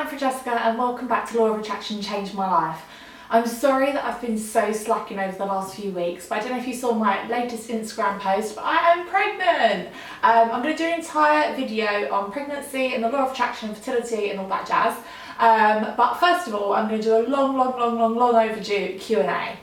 I'm Francesca and welcome back to Law of Attraction Changed My Life. I'm sorry that I've been so slacking over the last few weeks, but I don't know if you saw my latest Instagram post, but I am pregnant. I'm going to do an entire video on pregnancy and the law of attraction and fertility and all that jazz. But first of all, I'm going to do a long overdue Q&A.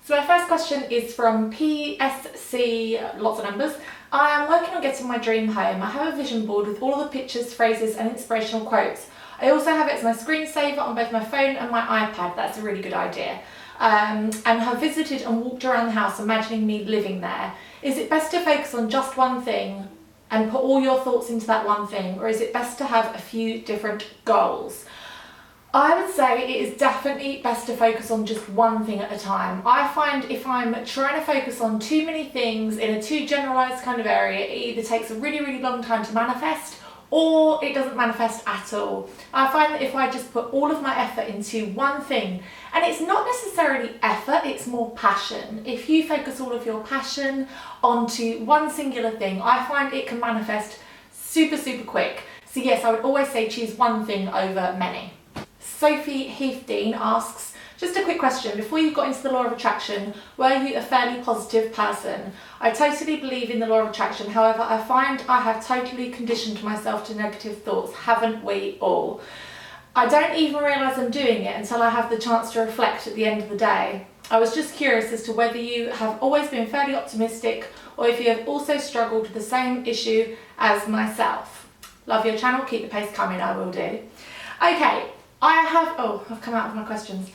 So my first question is from PSC, lots of numbers. I am working on getting my dream home. I have a vision board with all of the pictures, phrases and inspirational quotes. I also have it as my screensaver on both my phone and my iPad. That's a really good idea. And have visited and walked around the house imagining me living there. Is it best to focus on just one thing and put all your thoughts into that one thing, or is it best to have a few different goals? I would say it is definitely best to focus on just one thing at a time. I find if I'm trying to focus on too many things in a too generalised kind of area, it either takes a really long time to manifest or it doesn't manifest at all. I find that if I just put all of my effort into one thing, and it's not necessarily effort, it's more passion. If you focus all of your passion onto one singular thing, I find it can manifest super quick. So yes, I would always say choose one thing over many. Sophie Heathdean asks, just a quick question, before you got into the law of attraction, were you a fairly positive person? I totally believe in the law of attraction, however I find I have totally conditioned myself to negative thoughts, haven't we all? I don't even realise I'm doing it until I have the chance to reflect at the end of the day. I was just curious as to whether you have always been fairly optimistic or if you have also struggled with the same issue as myself. Love your channel, keep the pace coming, I will do. Okay. I've come out with my questions.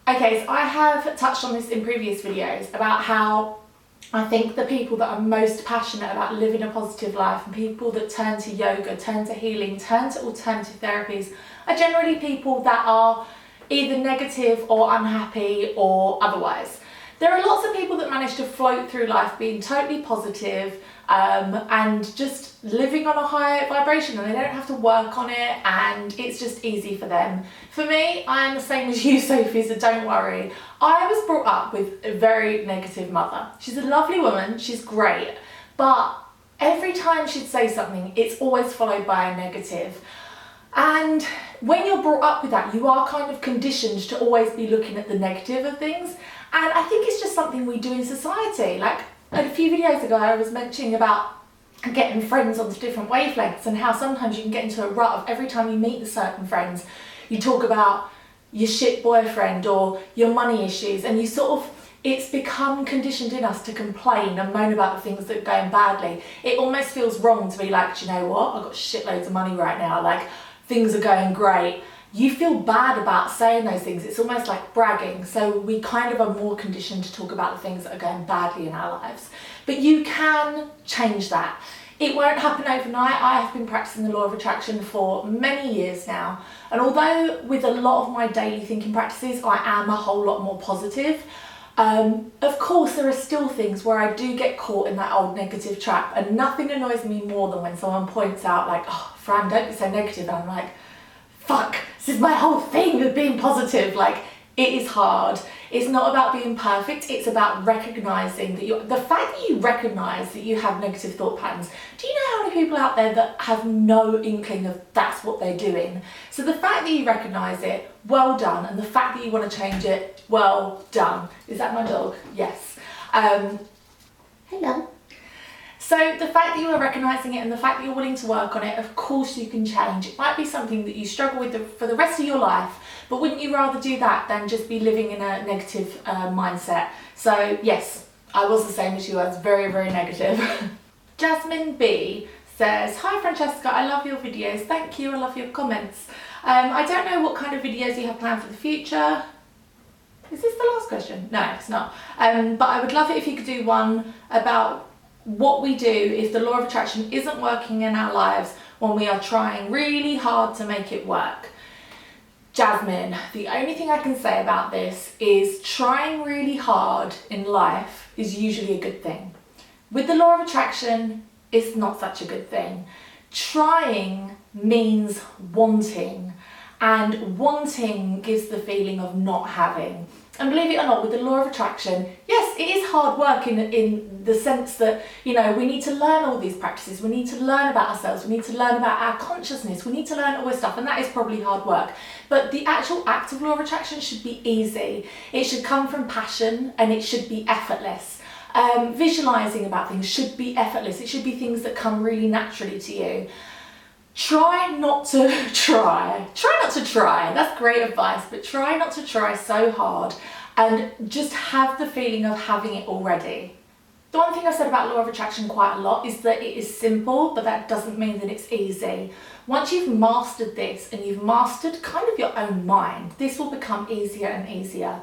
Okay, so I have touched on this in previous videos about how I think the people that are most passionate about living a positive life and people that turn to yoga, turn to healing, turn to alternative therapies are generally people that are either negative or unhappy or otherwise. There are lots of people that manage to float through life being totally positive and just living on a high vibration, and they don't have to work on it and it's just easy for them. For me, I am the same as you, Sophie, so don't worry. I was brought up with a very negative mother. She's a lovely woman, she's great, but every time she'd say something, it's always followed by a negative. And when you're brought up with that, you are kind of conditioned to always be looking at the negative of things. And I think it's just something we do in society. Like a few videos ago, I was mentioning about getting friends onto different wavelengths and how sometimes you can get into a rut of every time you meet certain friends, you talk about your shit boyfriend or your money issues, and you sort of, it's become conditioned in us to complain and moan about the things that are going badly. It almost feels wrong to be like, do you know what? I've got shitloads of money right now. Like, things are going great. You feel bad about saying those things. It's almost like bragging. So we kind of are more conditioned to talk about the things that are going badly in our lives. But you can change that. It won't happen overnight. I have been practicing the law of attraction for many years now. And although with a lot of my daily thinking practices, I am a whole lot more positive, of course there are still things where I do get caught in that old negative trap, and nothing annoys me more than when someone points out like, oh, Fran, don't be so negative. And I'm like, fuck, this is my whole thing with being positive. Like, it is hard. It's not about being perfect, it's about recognising that the fact that you recognise that you have negative thought patterns. Do you know how many people out there that have no inkling of that's what they're doing? So the fact that you recognise it, well done, and the fact that you want to change it, well done. Is that my dog? Yes. Hello. So the fact that you are recognising it and the fact that you're willing to work on it, of course you can change. It might be something that you struggle with for the rest of your life, but wouldn't you rather do that than just be living in a negative mindset? So yes, I was the same as you. I was very negative. Jasmine B says, hi Francesca, I love your videos. Thank you, I love your comments. I don't know what kind of videos you have planned for the future. Is this the last question? No, it's not. But I would love it if you could do one about what we do if the law of attraction isn't working in our lives when we are trying really hard to make it work. Jasmine, the only thing I can say about this is trying really hard in life is usually a good thing. With the law of attraction, it's not such a good thing. Trying means wanting, and wanting gives the feeling of not having. And believe it or not, with the law of attraction, yes, it is hard work in the sense that, you know, we need to learn all these practices, we need to learn about ourselves, we need to learn about our consciousness, we need to learn all this stuff, and that is probably hard work. But the actual act of law of attraction should be easy. It should come from passion and it should be effortless. Visualizing about things should be effortless. It should be things that come really naturally to you. Try not to try. Try not to try. That's great advice, but try not to try so hard and just have the feeling of having it already. The one thing I've said about law of attraction quite a lot is that it is simple, but that doesn't mean that it's easy. Once you've mastered this and you've mastered kind of your own mind, this will become easier and easier.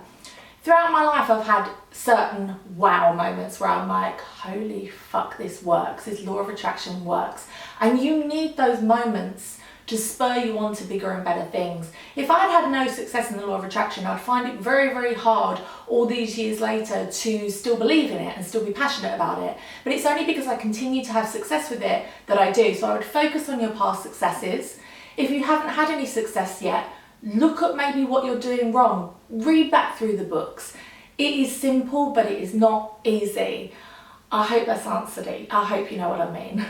Throughout my life, I've had certain wow moments where I'm like, holy fuck, this works. This law of attraction works. And you need those moments to spur you on to bigger and better things. If I'd had no success in the law of attraction, I'd find it very, very hard all these years later to still believe in it and still be passionate about it. But it's only because I continue to have success with it that I do. So I would focus on your past successes. If you haven't had any success yet, look at maybe what you're doing wrong. Read back through the books. It is simple, but it is not easy. I hope that's answered it. I hope you know what I mean.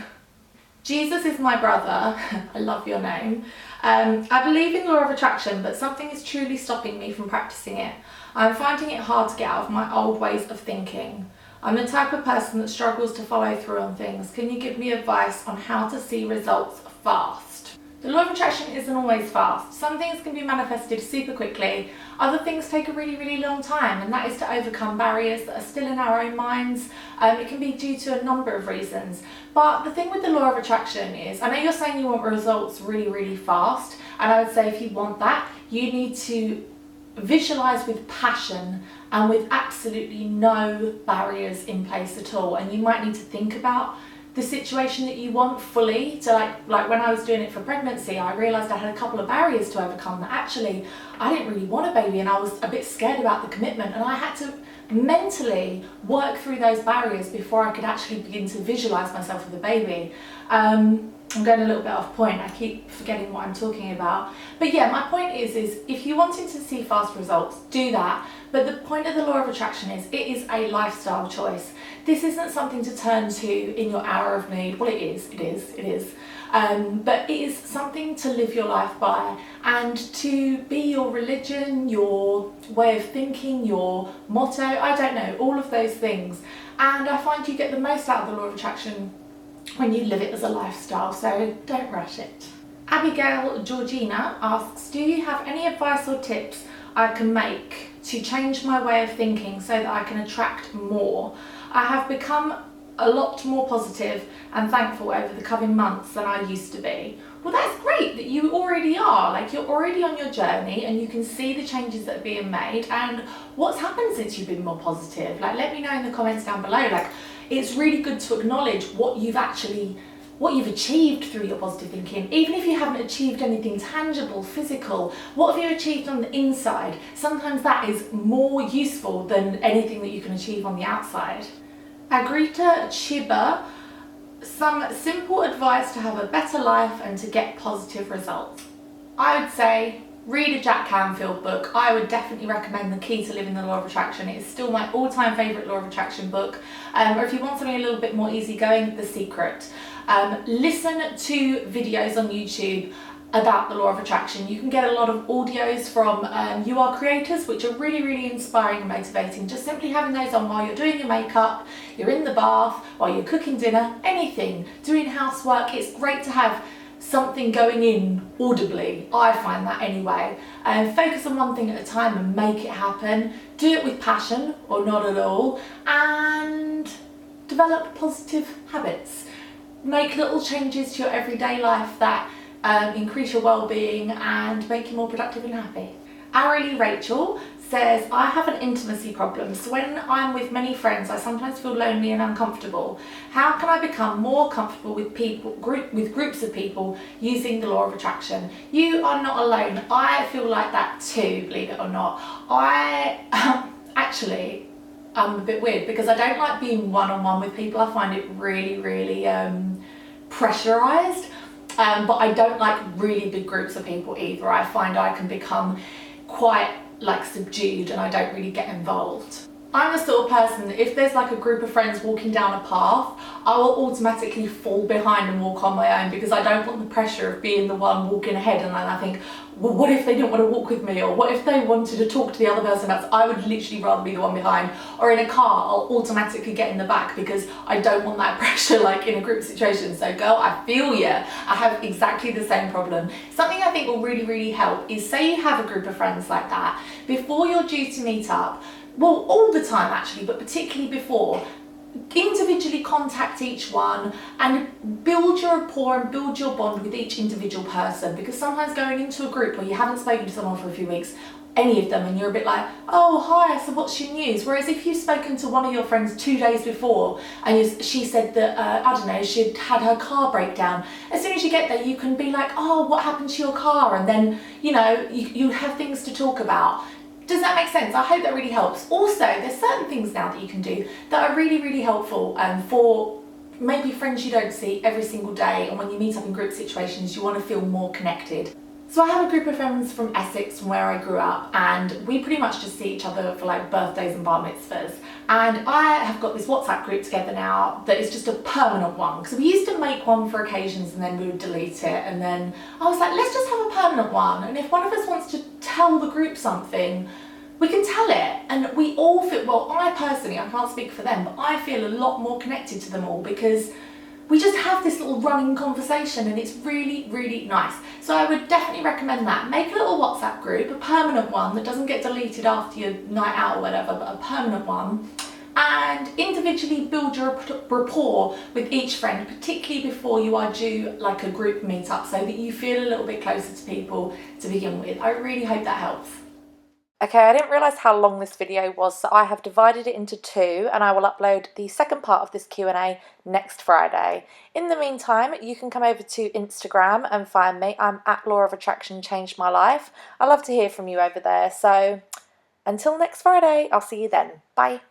Jesus is my brother. I love your name. I believe in law of attraction, but something is truly stopping me from practicing it. I'm finding it hard to get out of my old ways of thinking. I'm the type of person that struggles to follow through on things. Can you give me advice on how to see results fast? The law of attraction isn't always fast. Some things can be manifested super quickly. Other things take a really, really long time, and that is to overcome barriers that are still in our own minds. It can be due to a number of reasons. But the thing with the law of attraction is, I know you're saying you want results really, really fast, and I would say if you want that, you need to visualize with passion and with absolutely no barriers in place at all. And you might need to think about the situation that you want fully. So like when I was doing it for pregnancy, I realised I had a couple of barriers to overcome, that actually I didn't really want a baby and I was a bit scared about the commitment, and I had to mentally work through those barriers before I could actually begin to visualise myself with a baby. I'm going a little bit off point, I keep forgetting what I'm talking about. But yeah, my point is if you're wanting to see fast results, do that. But the point of the law of attraction is it is a lifestyle choice. This isn't something to turn to in your hour of need. Well, it is. But it is something to live your life by and to be your religion, your way of thinking, your motto, I don't know, all of those things. And I find you get the most out of the law of attraction when you live it as a lifestyle, so don't rush it. Abigail Georgina asks, do you have any advice or tips I can make to change my way of thinking so that I can attract more? I have become a lot more positive and thankful over the coming months than I used to be. Well, that's great that you already are, like you're already on your journey and you can see the changes that are being made. And what's happened since you've been more positive? Like, let me know in the comments down below. Like, it's really good to acknowledge what you've achieved through your positive thinking. Even if you haven't achieved anything tangible, physical, what have you achieved on the inside? Sometimes that is more useful than anything that you can achieve on the outside. Agrita Chiba, some simple advice to have a better life and to get positive results. I would say read a Jack Canfield book. I would definitely recommend The Key to Living the Law of Attraction. It is still my all-time favourite Law of Attraction book. Or if you want something a little bit more easygoing, The Secret. Listen to videos on YouTube about the Law of Attraction. You can get a lot of audios from You Are creators, which are really, really inspiring and motivating. Just simply having those on while you're doing your makeup, you're in the bath, while you're cooking dinner, anything, doing housework. It's great to have something going in audibly. I find that anyway. Focus on one thing at a time and make it happen. Do it with passion or not at all, and develop positive habits. Make little changes to your everyday life that increase your well-being and make you more productive and happy. Hourly Rachel says, I have an intimacy problem, so when I'm with many friends I sometimes feel lonely and uncomfortable. How can I become more comfortable with groups of people using the law of attraction? You are not alone. I feel like that too, believe it or not. I'm a bit weird because I don't like being one-on-one with people. I find it really, really pressurized. But I don't like really big groups of people either. I find I can become quite like subdued and I don't really get involved. I'm the sort of person that if there's like a group of friends walking down a path, I will automatically fall behind and walk on my own because I don't want the pressure of being the one walking ahead, and then I think, well, what if they didn't want to walk with me, or what if they wanted to talk to the other person else? I would literally rather be the one behind. Or in a car, I'll automatically get in the back because I don't want that pressure like in a group situation. So girl, I feel you. I have exactly the same problem. Something I think will really help is, say you have a group of friends like that, before you're due to meet up, well, all the time actually, but particularly before, individually contact each one and build your rapport and build your bond with each individual person, because sometimes going into a group where you haven't spoken to someone for a few weeks, any of them, and you're a bit like, oh hi, so what's your news? Whereas if you've spoken to one of your friends 2 days before and she said that, I don't know, she'd had her car break down, as soon as you get there you can be like, oh, what happened to your car? And then, you know, you have things to talk about. Does that make sense? I hope that really helps. Also, there's certain things now that you can do that are really helpful for maybe friends you don't see every single day, and when you meet up in group situations you want to feel more connected. So I have a group of friends from Essex, from where I grew up, and we pretty much just see each other for like birthdays and bar mitzvahs. And I have got this WhatsApp group together now that is just a permanent one, because we used to make one for occasions and then we would delete it, and then I was like, let's just have a permanent one, and if one of us wants to tell the group something, we can tell it, and we all feel, well, I personally, I can't speak for them, but I feel a lot more connected to them all because we just have this little running conversation, and it's really nice. So I would definitely recommend that. Make a little WhatsApp group, a permanent one that doesn't get deleted after your night out or whatever, but a permanent one. And individually build your rapport with each friend, particularly before you are due like a group meetup, so that you feel a little bit closer to people to begin with. I really hope that helps. Okay, I didn't realise how long this video was, so I have divided it into two, and I will upload the second part of this Q&A next Friday. In the meantime, you can come over to Instagram and find me. I'm at Law of Attraction Changed My Life. I love to hear from you over there, so until next Friday, I'll see you then. Bye.